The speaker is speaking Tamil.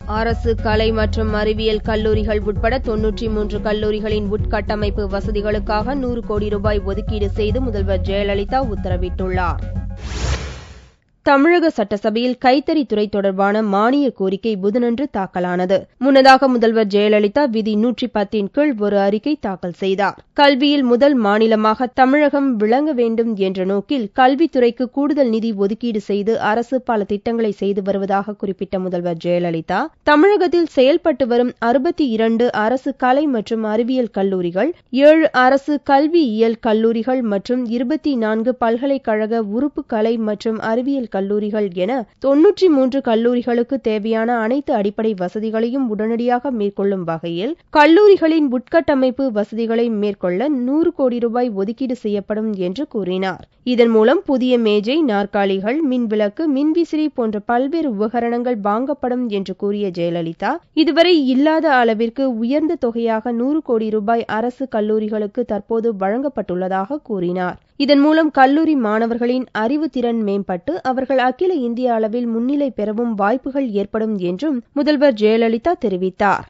அரசு கலை மற்றும் அறிவியல் கல்லூரிகள் உட்பட 93 கல்லூரிகளின் உட்கட்டமைப்பு வசதிகளுக்காக 100 கோடி ரூபாய் ஒதுக்கீடு செய்து முதல்வர் ஜெயலலிதா உத்தரவிட்டுள்ளார். தமிழக சட்டசபையில் கைத்தறித்துறை தொடர்பான மானிய கோரிக்கை புதனன்று தாக்கலானது. முன்னதாக முதல்வர் ஜெயலலிதா விதி 110 கீழ் ஒரு அறிக்கை தாக்கல் செய்தார். கல்வியில் முதல் மாநிலமாக தமிழகம் விளங்க வேண்டும் என்ற நோக்கில் கல்வித்துறைக்கு கூடுதல் நிதி ஒதுக்கீடு செய்து அரசு பல திட்டங்களை செய்து வருவதாக குறிப்பிட்ட முதல்வர் ஜெயலலிதா, தமிழகத்தில் செயல்பட்டு வரும் 62 அரசு கலை மற்றும் அறிவியல் கல்லூரிகள், 7 அரசு கல்வியியல் கல்லூரிகள் மற்றும் 24 பல்கலைக்கழக உறுப்பு கலை மற்றும் அறிவியல் கல்லூரிகள் என 93 கல்லூரிகளுக்கு தேவையான அனைத்து அடிப்படை வசதிகளையும் உடனடியாக மேற்கொள்ளும் வகையில் கல்லூரிகளின் உட்கட்டமைப்பு வசதிகளை மேற்கொள்ள 100 கோடி ரூபாய் ஒதுக்கீடு செய்யப்படும் என்று கூறினார். இதன் மூலம் புதிய மேஜை, நாற்காலிகள், மின்விளக்கு, மின்விசிறி போன்ற பல்வேறு உபகரணங்கள் வாங்கப்படும் என்று கூறிய ஜெயலலிதா, இதுவரை இல்லாத அளவிற்கு உயர்ந்த தொகையாக 100 கோடி ரூபாய் அரசு கல்லூரிகளுக்கு தற்போது வழங்கப்பட்டுள்ளதாக கூறினார். இதன் மூலம் கல்லூரி மாணவர்களின் அறிவுத்திறன் மேம்பட்டு அவர்கள் அகில இந்திய அளவில் முன்னிலை பெறவும் வாய்ப்புகள் ஏற்படும் என்றும் முதல்வர் ஜெயலலிதா தெரிவித்தார்.